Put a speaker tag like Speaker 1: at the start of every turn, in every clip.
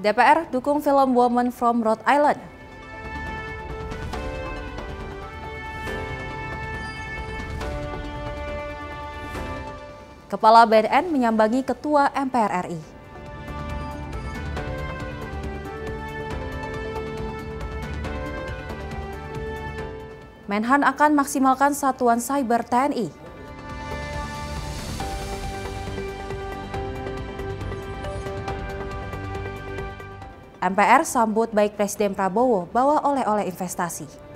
Speaker 1: DPR dukung film Woman from Rhode Island. Kepala BNN menyambangi Ketua MPR RI. Menhan akan maksimalkan satuan cyber TNI. MPR sambut baik Presiden Prabowo bawa oleh-oleh investasi.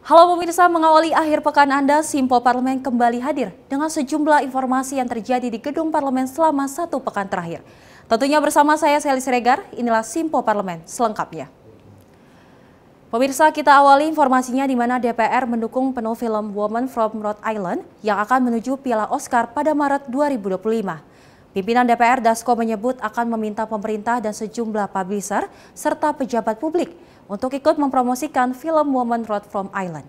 Speaker 1: Halo pemirsa, mengawali akhir pekan Anda, Simpo Parlemen kembali hadir dengan sejumlah informasi yang terjadi di gedung Parlemen selama satu pekan terakhir. Tentunya bersama saya, Sally Siregar, inilah Simpo Parlemen selengkapnya. Pemirsa, kita awali informasinya di mana DPR mendukung penuh film Woman from Rhode Island yang akan menuju Piala Oscar pada Maret 2025. Pimpinan DPR Dasko menyebut akan meminta pemerintah dan sejumlah publisher serta pejabat publik untuk ikut mempromosikan film Woman from Rhode Island.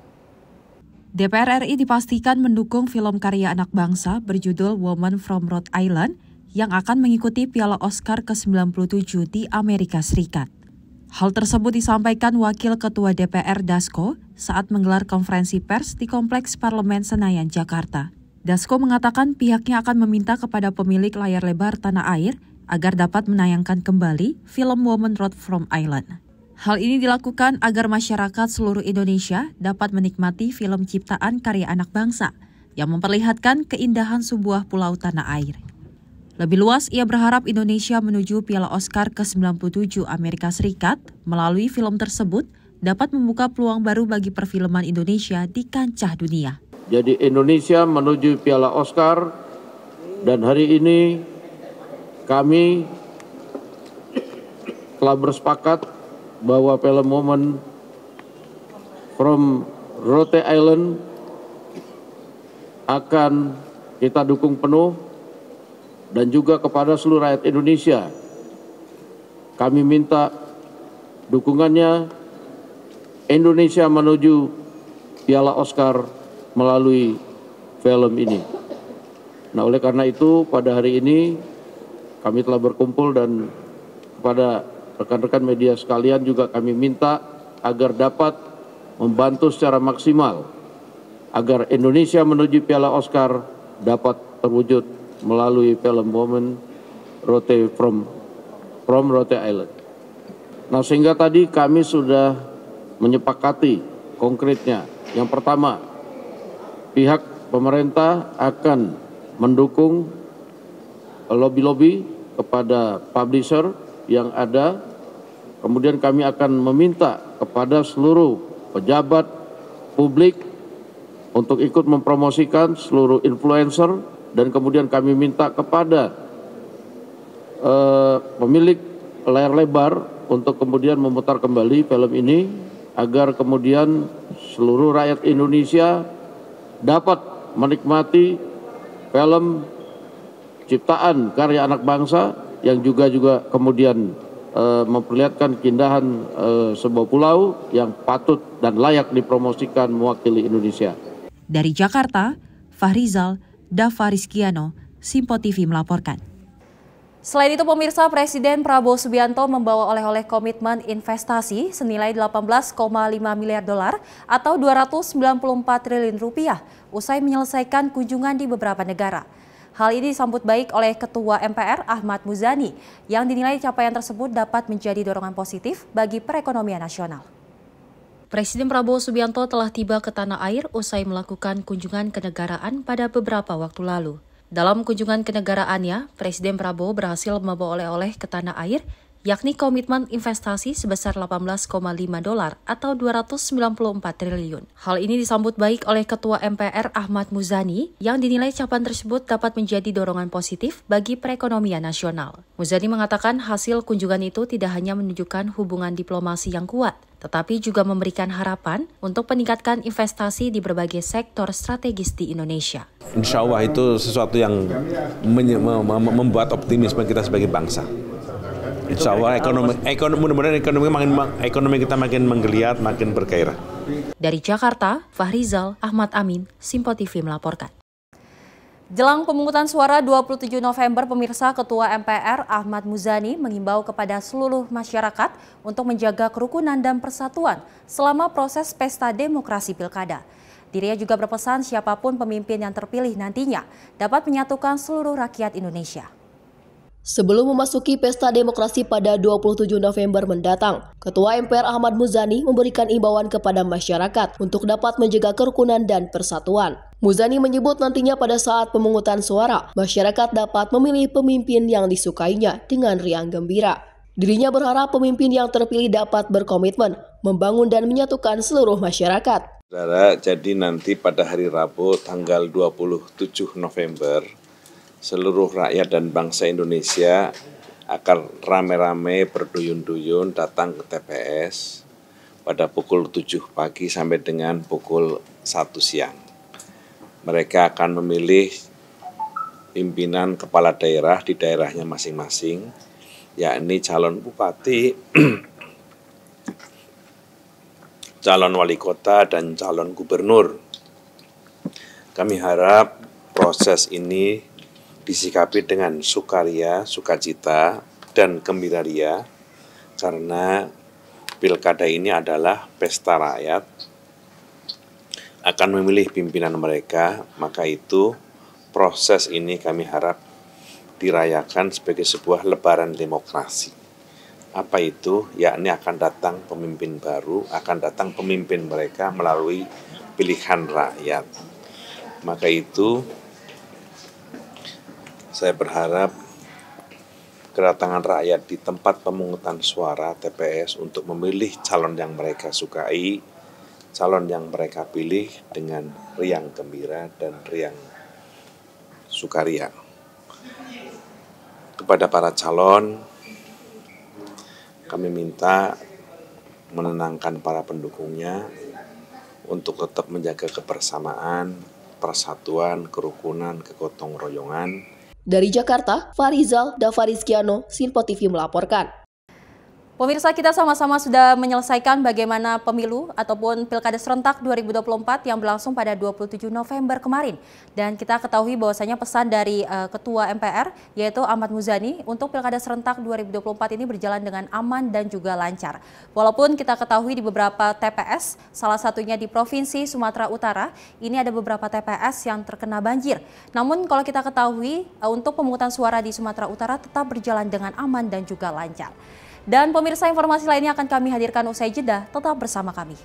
Speaker 1: DPR RI dipastikan mendukung film karya anak bangsa berjudul Woman from Rhode Island yang akan mengikuti Piala Oscar ke-97 di Amerika Serikat. Hal tersebut disampaikan Wakil Ketua DPR Dasko saat menggelar konferensi pers di Kompleks Parlemen Senayan, Jakarta. Dasko mengatakan pihaknya akan meminta kepada pemilik layar lebar tanah air agar dapat menayangkan kembali film Woman from Rhode Island. Hal ini dilakukan agar masyarakat seluruh Indonesia dapat menikmati film ciptaan karya anak bangsa yang memperlihatkan keindahan sebuah pulau tanah air. Lebih luas, ia berharap Indonesia menuju Piala Oscar ke-97 Amerika Serikat melalui film tersebut dapat membuka peluang baru bagi perfilman Indonesia di kancah dunia.
Speaker 2: Jadi Indonesia menuju Piala Oscar dan hari ini kami telah bersepakat bahwa film Woman from Rhode Island akan kita dukung penuh dan juga kepada seluruh rakyat Indonesia. Kami minta dukungannya Indonesia menuju Piala Oscar melalui film ini. Nah, oleh karena itu pada hari ini kami telah berkumpul dan kepada rekan-rekan media sekalian juga kami minta agar dapat membantu secara maksimal agar Indonesia menuju Piala Oscar dapat terwujud melalui film Woman from Rhode Island. Nah, sehingga tadi kami sudah menyepakati konkretnya. Yang pertama, pihak pemerintah akan mendukung lobby-lobby kepada publisher yang ada. Kemudian kami akan meminta kepada seluruh pejabat publik untuk ikut mempromosikan seluruh influencer, dan kemudian kami minta kepada pemilik layar lebar untuk kemudian memutar kembali film ini agar kemudian seluruh rakyat Indonesia dapat menikmati film ciptaan karya anak bangsa yang juga kemudian memperlihatkan keindahan sebuah pulau yang patut dan layak dipromosikan mewakili Indonesia.
Speaker 1: Dari Jakarta, Fahrizal, Dava Rizkiano, Simpo TV melaporkan. Selain itu pemirsa, Presiden Prabowo Subianto membawa oleh-oleh komitmen investasi senilai 18,5 miliar dolar atau 294 triliun rupiah usai menyelesaikan kunjungan di beberapa negara. Hal ini disambut baik oleh Ketua MPR Ahmad Muzani yang dinilai capaian tersebut dapat menjadi dorongan positif bagi perekonomian nasional. Presiden Prabowo Subianto telah tiba ke tanah air usai melakukan kunjungan kenegaraan pada beberapa waktu lalu. Dalam kunjungan kenegaraannya, Presiden Prabowo berhasil membawa oleh-oleh ke tanah air, yakni komitmen investasi sebesar 18,5 dolar atau 294 triliun. Hal ini disambut baik oleh Ketua MPR Ahmad Muzani yang dinilai capaian tersebut dapat menjadi dorongan positif bagi perekonomian nasional. Muzani mengatakan hasil kunjungan itu tidak hanya menunjukkan hubungan diplomasi yang kuat, tetapi juga memberikan harapan untuk meningkatkan investasi di berbagai sektor strategis di Indonesia.
Speaker 3: Insya Allah itu sesuatu yang membuat optimisme kita sebagai bangsa. Insya Allah mudah-mudahan ekonomi kita makin menggeliat, makin bergairah.
Speaker 1: Dari Jakarta, Fahrizal Ahmad Amin, Simpo TV melaporkan. Jelang pemungutan suara 27 November, pemirsa, Ketua MPR Ahmad Muzani mengimbau kepada seluruh masyarakat untuk menjaga kerukunan dan persatuan selama proses pesta demokrasi pilkada. Dirinya juga berpesan siapapun pemimpin yang terpilih nantinya dapat menyatukan seluruh rakyat Indonesia.
Speaker 4: Sebelum memasuki pesta demokrasi pada 27 November mendatang, Ketua MPR Ahmad Muzani memberikan imbauan kepada masyarakat untuk dapat menjaga kerukunan dan persatuan. Muzani menyebut nantinya pada saat pemungutan suara, masyarakat dapat memilih pemimpin yang disukainya dengan riang gembira. Dirinya berharap pemimpin yang terpilih dapat berkomitmen, membangun dan menyatukan seluruh masyarakat.
Speaker 3: Saudara, jadi nanti pada hari Rabu tanggal 27 November, seluruh rakyat dan bangsa Indonesia akan rame-rame berduyun-duyun datang ke TPS pada pukul 7 pagi sampai dengan pukul 1 siang. Mereka akan memilih pimpinan kepala daerah di daerahnya masing-masing, yakni calon bupati, calon wali kota, dan calon gubernur. Kami harap proses ini disikapi dengan sukaria, sukacita, dan gembira ria, karena pilkada ini adalah pesta rakyat, akan memilih pimpinan mereka, maka itu proses ini kami harap dirayakan sebagai sebuah lebaran demokrasi. Apa itu? Yakni akan datang pemimpin baru, akan datang pemimpin mereka melalui pilihan rakyat. Maka itu saya berharap kedatangan rakyat di tempat pemungutan suara TPS untuk memilih calon yang mereka sukai, calon yang mereka pilih dengan riang gembira dan riang sukaria. Kepada para calon, kami minta menenangkan para pendukungnya untuk tetap menjaga kebersamaan, persatuan, kerukunan, kegotong royongan.
Speaker 4: Dari Jakarta, Fahrizal Dafarizkiano, Simpo TV melaporkan.
Speaker 1: Pemirsa, kita sama-sama sudah menyelesaikan bagaimana pemilu ataupun Pilkada Serentak 2024 yang berlangsung pada 27 November kemarin. Dan kita ketahui bahwasanya pesan dari Ketua MPR yaitu Ahmad Muzani untuk Pilkada Serentak 2024 ini berjalan dengan aman dan juga lancar. Walaupun kita ketahui di beberapa TPS, salah satunya di Provinsi Sumatera Utara, ini ada beberapa TPS yang terkena banjir. Namun kalau kita ketahui untuk pemungutan suara di Sumatera Utara tetap berjalan dengan aman dan juga lancar. Dan pemirsa, informasi lainnya akan kami hadirkan usai jeda, tetap bersama kami.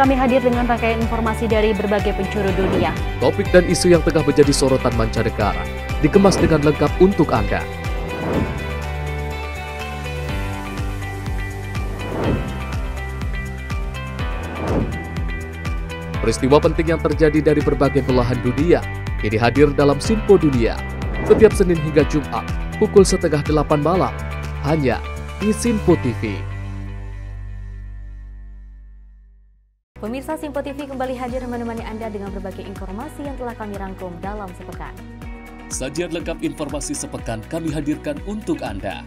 Speaker 1: Kami hadir dengan rangkaian informasi dari berbagai penjuru dunia.
Speaker 5: Topik dan isu yang tengah menjadi sorotan mancanegara dikemas dengan lengkap untuk Anda. Peristiwa penting yang terjadi dari berbagai belahan dunia kini hadir dalam Simpo Dunia setiap Senin hingga Jumat pukul 7:30 malam hanya di Simpo TV.
Speaker 1: Pemirsa, Simpo TV kembali hadir menemani Anda dengan berbagai informasi yang telah kami rangkum dalam sepekan.
Speaker 5: Sajian lengkap informasi sepekan kami hadirkan untuk Anda.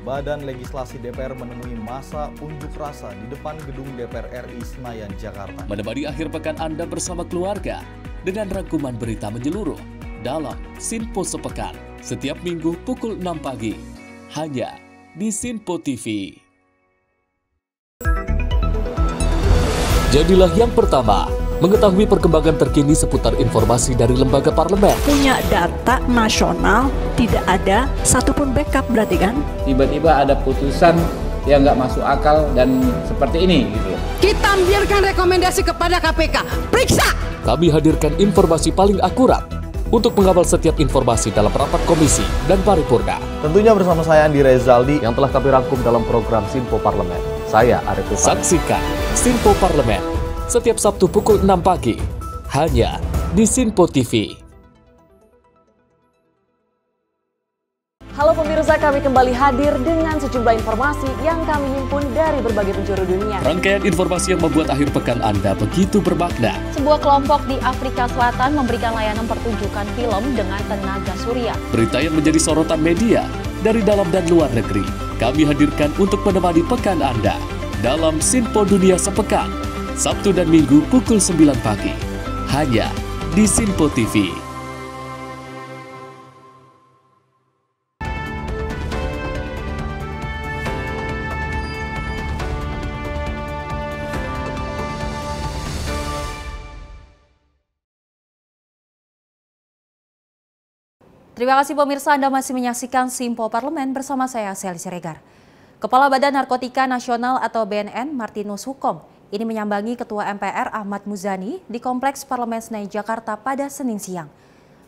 Speaker 6: Badan Legislasi DPR menemui masa unjuk rasa di depan gedung DPR RI Senayan, Jakarta.
Speaker 5: Menemani akhir pekan Anda bersama keluarga dengan rangkuman berita menyeluruh dalam Simpo Sepekan setiap minggu pukul 6 pagi hanya di Simpo TV. Jadilah yang pertama mengetahui perkembangan terkini seputar informasi dari lembaga parlemen.
Speaker 7: Punya data nasional, tidak ada satupun backup berarti kan?
Speaker 8: Tiba-tiba ada putusan yang nggak masuk akal dan seperti ini gitu loh.
Speaker 7: Kita biarkan rekomendasi kepada KPK, periksa!
Speaker 5: Kami hadirkan informasi paling akurat untuk mengawal setiap informasi dalam rapat komisi dan paripurna.
Speaker 6: Tentunya bersama saya Andi Rezaldi
Speaker 5: Yang telah kami rangkum dalam program Sinpo Parlemen. Saya Arif Rifani. Saksikan Sinpo Parlemen setiap Sabtu pukul 6 pagi hanya di Sinpo TV.
Speaker 9: Halo pemirsa, kami kembali hadir dengan sejumlah informasi yang kami himpun dari berbagai penjuru dunia.
Speaker 5: Rangkaian informasi yang membuat akhir pekan Anda begitu bermakna.
Speaker 1: Sebuah kelompok di Afrika Selatan memberikan layanan pertunjukan film dengan tenaga surya.
Speaker 5: Berita yang menjadi sorotan media dari dalam dan luar negeri. Kami hadirkan untuk menemani pekan Anda dalam Sinpo Dunia Sepekan, Sabtu dan Minggu pukul 9 pagi. Hanya di Sinpo TV.
Speaker 1: Terima kasih pemirsa, Anda masih menyaksikan Sinpo Parlemen bersama saya, Seli Siregar. Kepala Badan Narkotika Nasional atau BNN, Martinus Hukom, ini menyambangi Ketua MPR Ahmad Muzani di Kompleks Parlemen Senayan Jakarta pada Senin siang.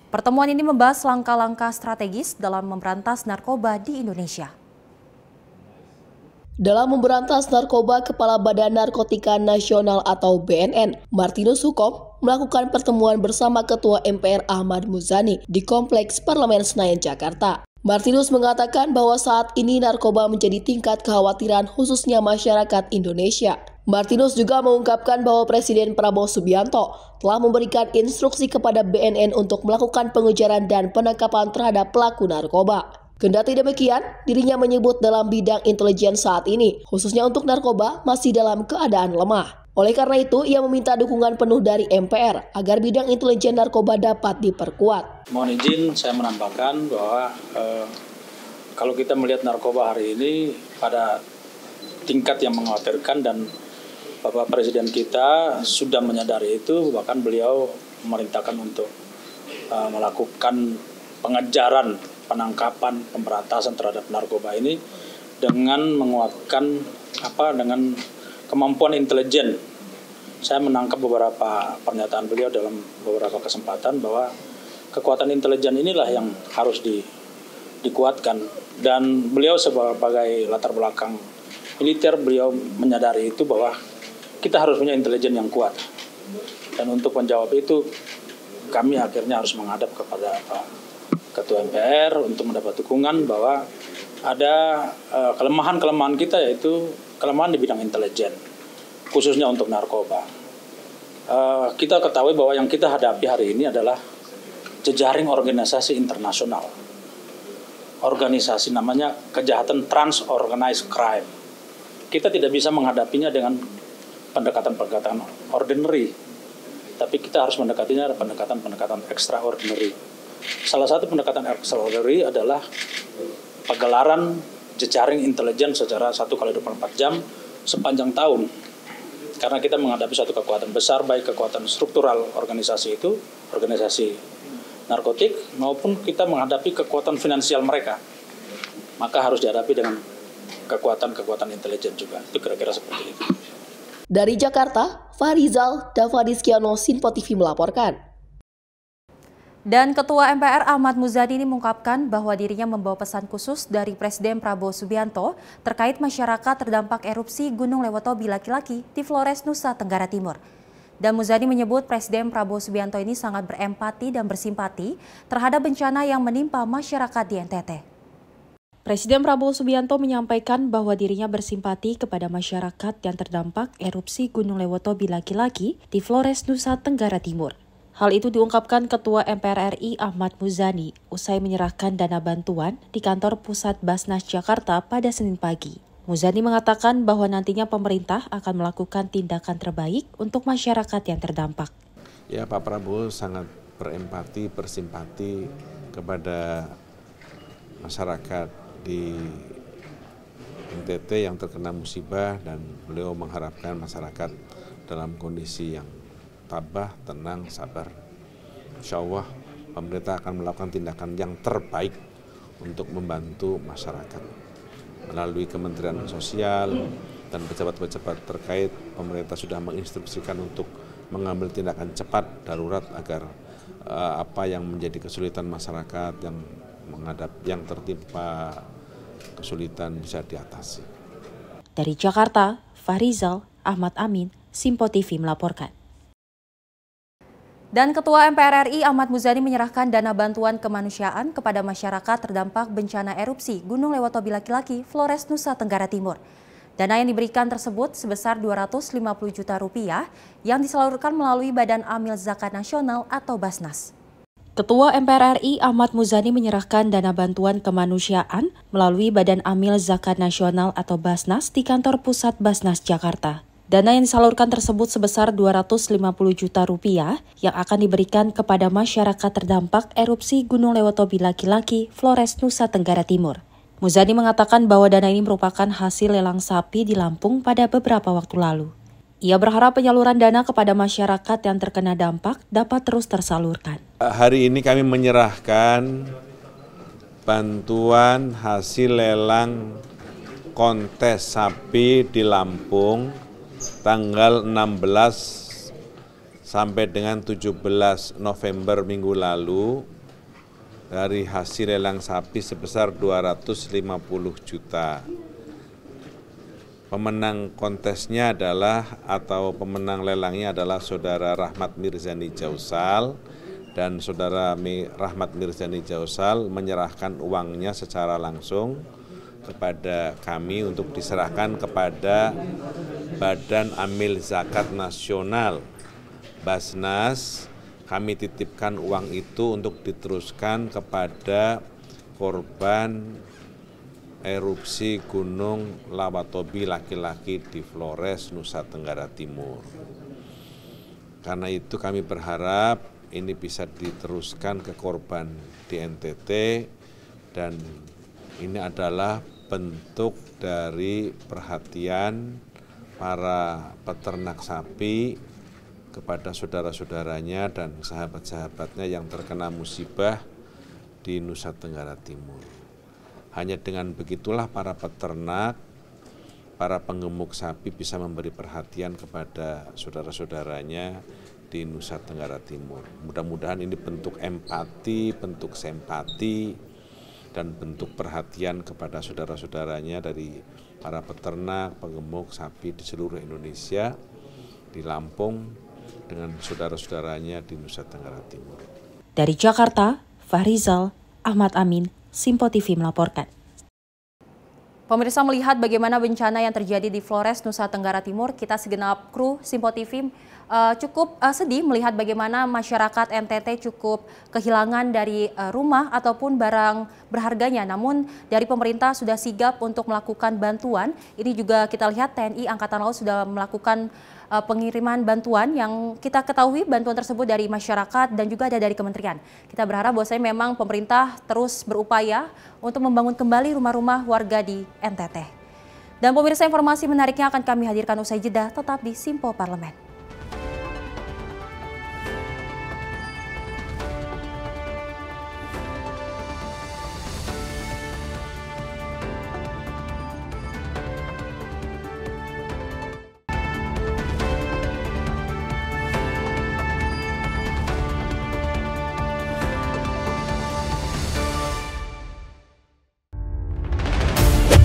Speaker 1: Pertemuan ini membahas langkah-langkah strategis dalam memberantas narkoba di Indonesia.
Speaker 4: Dalam memberantas narkoba, Kepala Badan Narkotika Nasional atau BNN, Martinus Hukom, melakukan pertemuan bersama Ketua MPR Ahmad Muzani di Kompleks Parlemen Senayan Jakarta. Martinus mengatakan bahwa saat ini narkoba menjadi tingkat kekhawatiran khususnya masyarakat Indonesia. Martinus juga mengungkapkan bahwa Presiden Prabowo Subianto telah memberikan instruksi kepada BNN untuk melakukan pengejaran dan penangkapan terhadap pelaku narkoba. Kendati demikian, dirinya menyebut dalam bidang intelijen saat ini, khususnya untuk narkoba, masih dalam keadaan lemah. Oleh karena itu, ia meminta dukungan penuh dari MPR agar bidang intelijen narkoba dapat diperkuat.
Speaker 10: Mohon izin saya menambahkan bahwa kalau kita melihat narkoba hari ini pada tingkat yang mengkhawatirkan dan Bapak Presiden kita sudah menyadari itu, bahkan beliau memerintahkan untuk melakukan pengejaran, penangkapan, pemberantasan terhadap narkoba ini dengan menguatkan dengan kemampuan intelijen. Saya menangkap beberapa pernyataan beliau dalam beberapa kesempatan bahwa kekuatan intelijen inilah yang harus dikuatkan, dan beliau sebagai latar belakang militer, beliau menyadari itu bahwa kita harus punya intelijen yang kuat. Dan untuk menjawab itu kami akhirnya harus menghadap kepada Pak Ketua MPR untuk mendapat dukungan bahwa ada kelemahan-kelemahan kita, yaitu kelemahan di bidang intelijen, khususnya untuk narkoba. Kita ketahui bahwa yang kita hadapi hari ini adalah jejaring organisasi internasional. Organisasi namanya kejahatan trans-organized crime. Kita tidak bisa menghadapinya dengan pendekatan-pendekatan ordinary, tapi kita harus mendekatinya pendekatan-pendekatan extraordinary. Salah satu pendekatan extraordinary adalah pegelaran jejaring intelijen secara 1x24 jam sepanjang tahun. Karena kita menghadapi satu kekuatan besar, baik kekuatan struktural organisasi itu, organisasi narkotik, maupun kita menghadapi kekuatan finansial mereka. Maka harus dihadapi dengan kekuatan-kekuatan intelijen juga. Itu kira-kira seperti itu.
Speaker 4: Dari Jakarta, Farizal Davadiskiano, Sinpo TV melaporkan.
Speaker 1: Dan Ketua MPR Ahmad Muzani ini mengungkapkan bahwa dirinya membawa pesan khusus dari Presiden Prabowo Subianto terkait masyarakat terdampak erupsi Gunung Lewotobi laki-laki di Flores, Nusa Tenggara Timur. Dan Muzani menyebut Presiden Prabowo Subianto ini sangat berempati dan bersimpati terhadap bencana yang menimpa masyarakat di NTT. Presiden Prabowo Subianto menyampaikan bahwa dirinya bersimpati kepada masyarakat yang terdampak erupsi Gunung Lewotobi laki-laki di Flores, Nusa Tenggara Timur. Hal itu diungkapkan Ketua MPR RI Ahmad Muzani usai menyerahkan dana bantuan di kantor pusat Basnas Jakarta pada Senin pagi. Muzani mengatakan bahwa nantinya pemerintah akan melakukan tindakan terbaik untuk masyarakat yang terdampak.
Speaker 3: Ya, Pak Prabowo sangat berempati, bersimpati kepada masyarakat di NTT yang terkena musibah, dan beliau mengharapkan masyarakat dalam kondisi yang tabah, tenang, sabar. Insya Allah pemerintah akan melakukan tindakan yang terbaik untuk membantu masyarakat. Melalui Kementerian Sosial dan pejabat-pejabat terkait, pemerintah sudah menginstruksikan untuk mengambil tindakan cepat darurat agar apa yang menjadi kesulitan masyarakat yang tertimpa kesulitan bisa diatasi.
Speaker 1: Dari Jakarta, Fahrizal, Ahmad Amin, Simpo TV melaporkan. Dan Ketua MPR RI Ahmad Muzani menyerahkan dana bantuan kemanusiaan kepada masyarakat terdampak bencana erupsi Gunung Lewatobi Laki-Laki, Flores, Nusa Tenggara Timur. Dana yang diberikan tersebut sebesar Rp250 juta yang disalurkan melalui Badan Amil Zakat Nasional atau Basnas. Ketua MPR RI Ahmad Muzani menyerahkan dana bantuan kemanusiaan melalui Badan Amil Zakat Nasional atau Basnas di kantor pusat Basnas Jakarta. Dana yang disalurkan tersebut sebesar Rp250 juta yang akan diberikan kepada masyarakat terdampak erupsi Gunung Lewatobi Laki-Laki, Flores, Nusa Tenggara Timur. Muzani mengatakan bahwa dana ini merupakan hasil lelang sapi di Lampung pada beberapa waktu lalu. Ia berharap penyaluran dana kepada masyarakat yang terkena dampak dapat terus tersalurkan.
Speaker 3: Hari ini kami menyerahkan bantuan hasil lelang kontes sapi di Lampung tanggal 16 sampai dengan 17 November minggu lalu dari hasil lelang sapi sebesar 250 juta. Pemenang kontesnya adalah atau pemenang lelangnya adalah Saudara Rahmat Mirzani Jausal, dan Saudara Rahmat Mirzani Jausal menyerahkan uangnya secara langsung kepada kami untuk diserahkan kepada Badan Amil Zakat Nasional Basnas. Kami titipkan uang itu untuk diteruskan kepada korban erupsi Gunung Lewatobi Laki-Laki di Flores, Nusa Tenggara Timur. Karena itu kami berharap ini bisa diteruskan ke korban di NTT, dan ini adalah bentuk dari perhatian para peternak sapi kepada saudara-saudaranya dan sahabat-sahabatnya yang terkena musibah di Nusa Tenggara Timur. Hanya dengan begitulah para peternak, para penggemuk sapi bisa memberi perhatian kepada saudara-saudaranya di Nusa Tenggara Timur. Mudah-mudahan ini bentuk empati, bentuk simpati, dan bentuk perhatian kepada saudara-saudaranya dari para peternak, penggemuk sapi di seluruh Indonesia, di Lampung, dengan saudara-saudaranya di Nusa Tenggara Timur.
Speaker 1: Dari Jakarta, Fahrizal, Ahmad Amin, Simpo TV melaporkan. Pemirsa, melihat bagaimana bencana yang terjadi di Flores, Nusa Tenggara Timur, kita segenap kru Simpo TV cukup sedih melihat bagaimana masyarakat NTT cukup kehilangan dari rumah ataupun barang berharganya. Namun dari pemerintah sudah sigap untuk melakukan bantuan. Ini juga kita lihat TNI Angkatan Laut sudah melakukan pengiriman bantuan yang kita ketahui bantuan tersebut dari masyarakat dan juga ada dari kementerian. Kita berharap bahwasanya memang pemerintah terus berupaya untuk membangun kembali rumah-rumah warga di NTT. Dan pemirsa, informasi menariknya akan kami hadirkan usai jeda, tetap di Simpo Parlemen.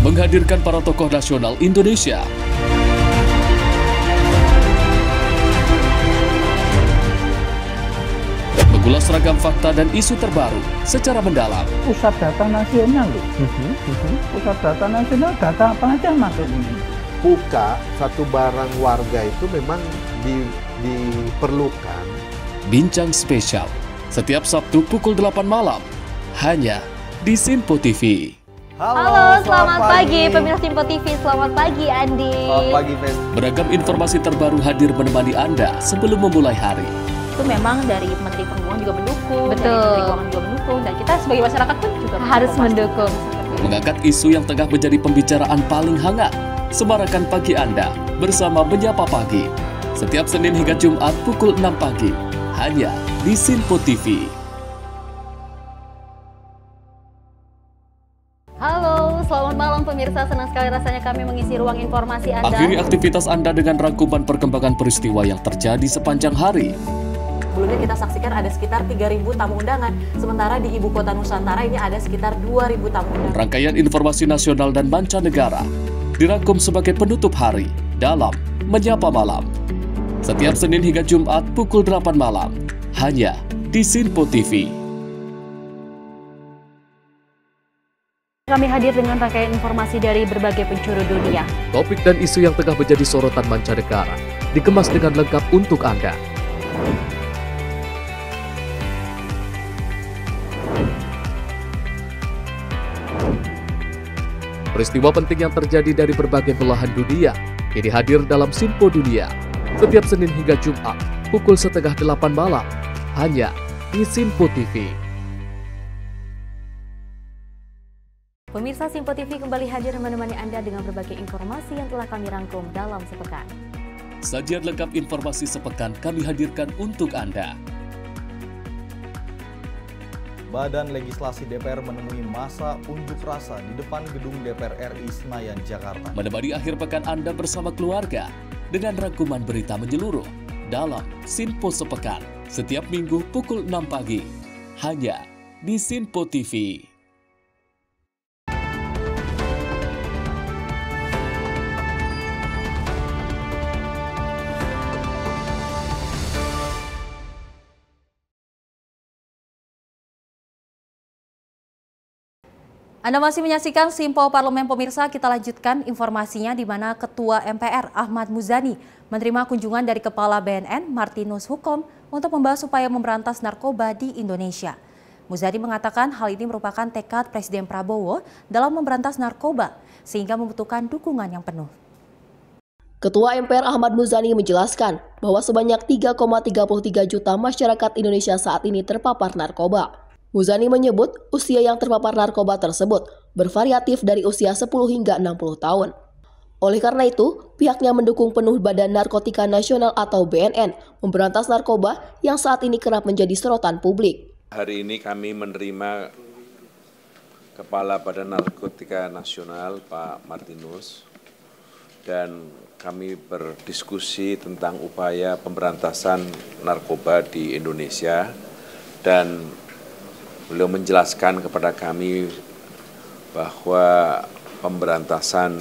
Speaker 5: Menghadirkan para tokoh nasional Indonesia. Mengulas ragam fakta dan isu terbaru secara mendalam.
Speaker 11: Pusat data nasional loh. Pusat data nasional, data apa aja masuk ini.
Speaker 12: Buka satu barang warga itu memang diperlukan.
Speaker 5: Bincang spesial setiap Sabtu pukul 8 malam hanya di Simpo TV.
Speaker 13: Halo, selamat pagi pemirsa Simpo TV, selamat pagi Andi.
Speaker 6: Selamat pagi, Fen.
Speaker 5: Beragam informasi terbaru hadir menemani Anda sebelum memulai hari.
Speaker 1: Itu memang dari Menteri Perhubungan juga mendukung,
Speaker 13: Betul.
Speaker 1: dari Menteri Keuangan juga mendukung, dan kita sebagai masyarakat pun juga
Speaker 13: harus mendukung.
Speaker 5: Mengangkat isu yang tengah menjadi pembicaraan paling hangat. Semarakan pagi Anda bersama Menyapa Pagi. Setiap Senin hingga Jumat pukul 6 pagi hanya di Simpo TV.
Speaker 13: Halo, selamat malam pemirsa. Senang sekali rasanya kami mengisi ruang informasi Anda.
Speaker 5: Akhiri aktivitas Anda dengan rangkuman perkembangan peristiwa yang terjadi sepanjang hari.
Speaker 9: Sebelumnya kita saksikan ada sekitar 3.000 tamu undangan, sementara di Ibu Kota Nusantara ini ada sekitar 2.000 tamu undangan.
Speaker 5: Rangkaian informasi nasional dan mancanegara dirangkum sebagai penutup hari dalam Menyapa Malam. Setiap Senin hingga Jumat pukul 8 malam, hanya di Sinpo TV.
Speaker 13: Kami hadir dengan rangkaian informasi dari berbagai penjuru dunia.
Speaker 5: Topik dan isu yang tengah menjadi sorotan mancanegara dikemas dengan lengkap untuk Anda. Peristiwa penting yang terjadi dari berbagai belahan dunia kini hadir dalam Sinpo Dunia. Setiap Senin hingga Jumat pukul 7:30 malam, hanya di Sinpo TV.
Speaker 13: Pemirsa, Sinpo TV kembali hadir menemani Anda dengan berbagai informasi yang telah kami rangkum dalam sepekan.
Speaker 5: Sajian lengkap informasi sepekan kami hadirkan untuk Anda.
Speaker 6: Badan Legislasi DPR menemui masa unjuk rasa di depan gedung DPR RI Senayan, Jakarta.
Speaker 5: Menemani akhir pekan Anda bersama keluarga dengan rangkuman berita menyeluruh dalam Sinpo Sepekan setiap minggu pukul 6 pagi hanya di Sinpo TV.
Speaker 1: Anda masih menyaksikan Sinpo Parlemen pemirsa, kita lanjutkan informasinya di mana Ketua MPR Ahmad Muzani menerima kunjungan dari Kepala BNN Martinus Hukom untuk membahas upaya memberantas narkoba di Indonesia. Muzani mengatakan hal ini merupakan tekad Presiden Prabowo dalam memberantas narkoba sehingga membutuhkan dukungan yang penuh.
Speaker 4: Ketua MPR Ahmad Muzani menjelaskan bahwa sebanyak 3,33 juta masyarakat Indonesia saat ini terpapar narkoba. Muzani menyebut usia yang terpapar narkoba tersebut bervariatif dari usia 10 hingga 60 tahun. Oleh karena itu, pihaknya mendukung penuh Badan Narkotika Nasional atau BNN memberantas narkoba yang saat ini kerap menjadi sorotan publik.
Speaker 3: Hari ini kami menerima Kepala Badan Narkotika Nasional Pak Martinus dan kami berdiskusi tentang upaya pemberantasan narkoba di Indonesia dan beliau menjelaskan kepada kami bahwa pemberantasan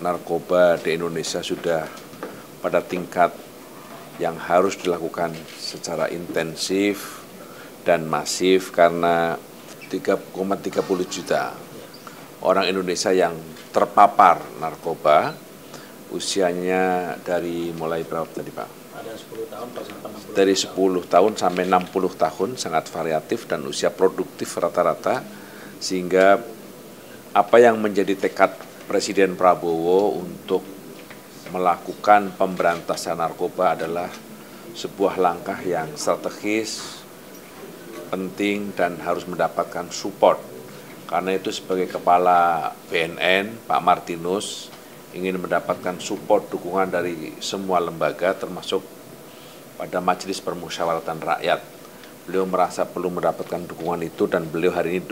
Speaker 3: narkoba di Indonesia sudah pada tingkat yang harus dilakukan secara intensif dan masif karena 3,30 juta orang Indonesia yang terpapar narkoba, usianya dari mulai berapa tadi Pak?
Speaker 10: Ada 10 tahun
Speaker 3: dari 10 tahun sampai 60 tahun, sangat variatif dan usia produktif rata-rata, sehingga apa yang menjadi tekad Presiden Prabowo untuk melakukan pemberantasan narkoba adalah sebuah langkah yang strategis, penting dan harus mendapatkan support. Karena itu sebagai Kepala BNN, Pak Martinus ingin mendapatkan support dukungan dari semua lembaga termasuk pada Majelis Permusyawaratan Rakyat. Beliau merasa perlu mendapatkan dukungan itu dan beliau hari ini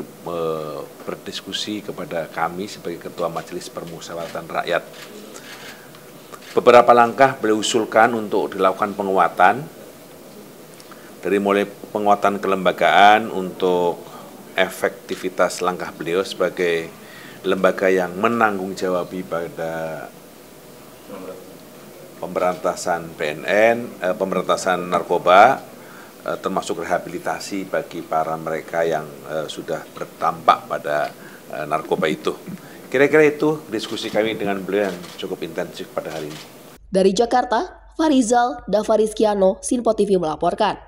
Speaker 3: berdiskusi kepada kami sebagai Ketua Majelis Permusyawaratan Rakyat. Beberapa langkah beliau usulkan untuk dilakukan penguatan, dari mulai penguatan kelembagaan untuk efektivitas langkah beliau sebagai lembaga yang menanggung jawabi pada pemberantasan BNN, pemberantasan narkoba, termasuk rehabilitasi bagi para mereka yang sudah berdampak pada narkoba itu. Kira-kira itu diskusi kami dengan beliau yang cukup intensif pada hari ini.
Speaker 4: Dari Jakarta, Farizal Davarizkiano, Sinpo TV melaporkan.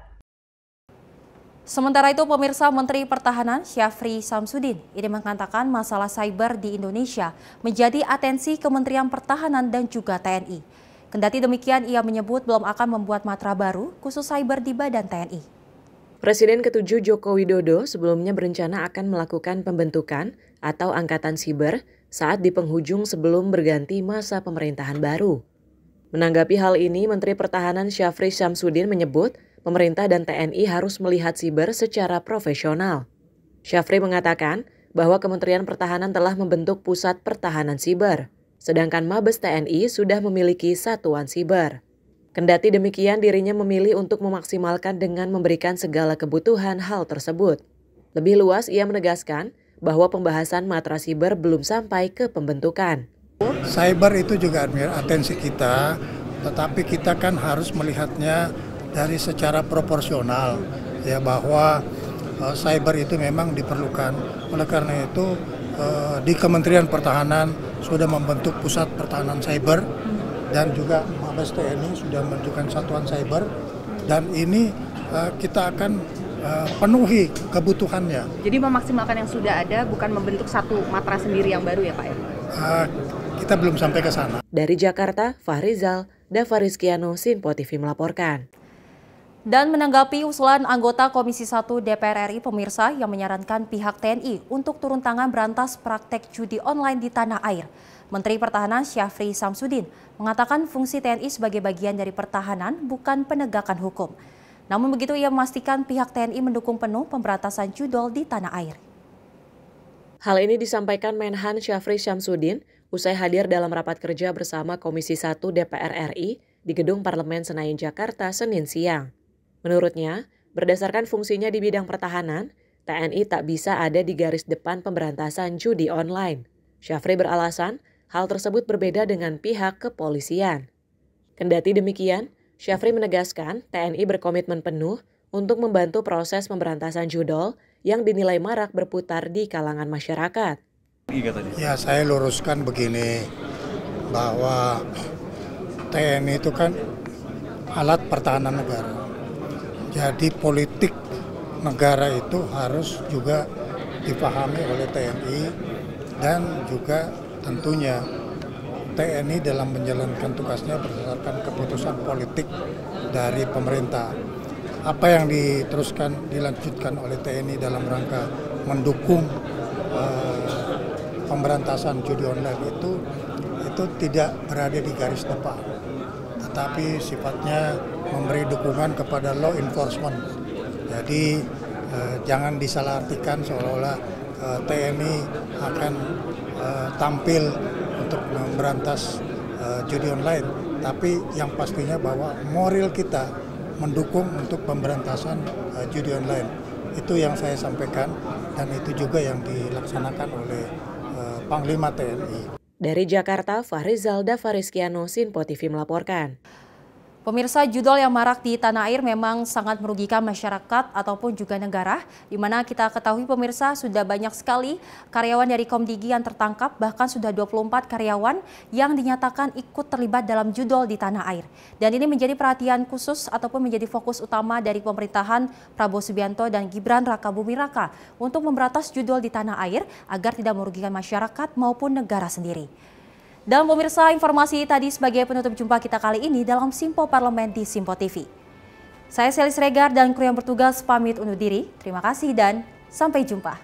Speaker 1: Sementara itu, pemirsa, Menteri Pertahanan Syafri Samsudin ini mengatakan masalah cyber di Indonesia menjadi atensi Kementerian Pertahanan dan juga TNI. Kendati demikian, ia menyebut belum akan membuat matra baru khusus cyber di Badan TNI.
Speaker 14: Presiden ke-7 Joko Widodo sebelumnya berencana akan melakukan pembentukan atau angkatan siber saat di penghujung sebelum berganti masa pemerintahan baru. Menanggapi hal ini, Menteri Pertahanan Syafri Samsudin menyebut pemerintah dan TNI harus melihat siber secara profesional. Syafri mengatakan bahwa Kementerian Pertahanan telah membentuk Pusat Pertahanan Siber, sedangkan Mabes TNI sudah memiliki satuan siber. Kendati demikian, dirinya memilih untuk memaksimalkan dengan memberikan segala kebutuhan hal tersebut. Lebih luas, ia menegaskan bahwa pembahasan matra siber belum sampai ke pembentukan.
Speaker 15: Cyber itu juga atensi kita, tetapi kita kan harus melihatnya dari secara proporsional, ya, bahwa cyber itu memang diperlukan. Oleh karena itu di Kementerian Pertahanan sudah membentuk pusat pertahanan cyber dan juga Mabes TNI sudah membentukkan satuan cyber, dan ini kita akan penuhi kebutuhannya.
Speaker 16: Jadi memaksimalkan yang sudah ada, bukan membentuk satu matra sendiri yang baru ya Pak ya?
Speaker 15: Kita belum sampai ke sana.
Speaker 14: Dari Jakarta, Fahrizal, Dava Rizkiano, Sinpo TV melaporkan.
Speaker 1: Dan menanggapi usulan anggota Komisi 1 DPR RI pemirsa yang menyarankan pihak TNI untuk turun tangan berantas praktek judi online di tanah air, Menteri Pertahanan Syafri Samsudin mengatakan fungsi TNI sebagai bagian dari pertahanan bukan penegakan hukum. Namun begitu ia memastikan pihak TNI mendukung penuh pemberantasan judol di tanah air.
Speaker 14: Hal ini disampaikan Menhan Syafri Samsudin usai hadir dalam rapat kerja bersama Komisi 1 DPR RI di Gedung Parlemen Senayan, Jakarta, Senin siang. Menurutnya, berdasarkan fungsinya di bidang pertahanan, TNI tak bisa ada di garis depan pemberantasan judi online. Syafri beralasan, hal tersebut berbeda dengan pihak kepolisian. Kendati demikian, Syafri menegaskan TNI berkomitmen penuh untuk membantu proses pemberantasan judol yang dinilai marak berputar di kalangan masyarakat.
Speaker 15: Ya, saya luruskan begini, bahwa TNI itu kan alat pertahanan negara. Jadi politik negara itu harus juga dipahami oleh TNI, dan juga tentunya TNI dalam menjalankan tugasnya berdasarkan keputusan politik dari pemerintah. Apa yang dilanjutkan oleh TNI dalam rangka mendukung pemberantasan judi online itu tidak berada di garis depan, tetapi sifatnya memberi dukungan kepada law enforcement. Jadi jangan disalahartikan seolah-olah TNI akan tampil untuk memberantas judi online, tapi yang pastinya bahwa moral kita mendukung untuk pemberantasan judi online. Itu yang saya sampaikan, dan itu juga yang dilaksanakan oleh Panglima TNI.
Speaker 14: Dari Jakarta, Fahrizal, Dava Rizkiano, Sinpo TV melaporkan.
Speaker 1: Pemirsa, judol yang marak di tanah air memang sangat merugikan masyarakat ataupun juga negara, di mana kita ketahui pemirsa sudah banyak sekali karyawan dari Komdigi yang tertangkap, bahkan sudah 24 karyawan yang dinyatakan ikut terlibat dalam judol di tanah air. Dan ini menjadi perhatian khusus ataupun menjadi fokus utama dari pemerintahan Prabowo Subianto dan Gibran Rakabuming Raka untuk memberantas judol di tanah air agar tidak merugikan masyarakat maupun negara sendiri. Dan pemirsa, informasi tadi sebagai penutup jumpa kita kali ini dalam Simpo Parlemen di Simpo TV. Saya Selis Regar dan kru yang bertugas pamit undur diri. Terima kasih dan sampai jumpa.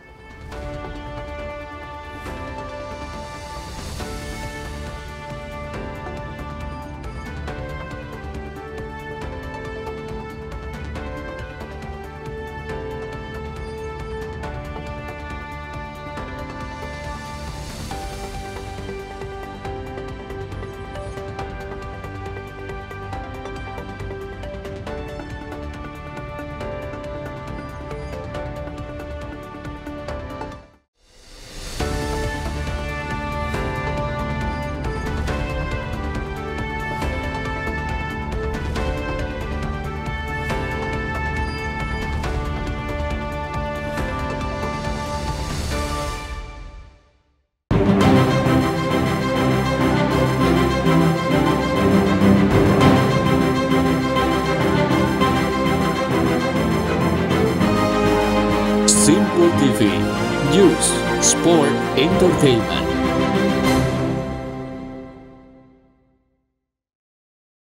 Speaker 5: Simpo TV, News, Sport, Entertainment.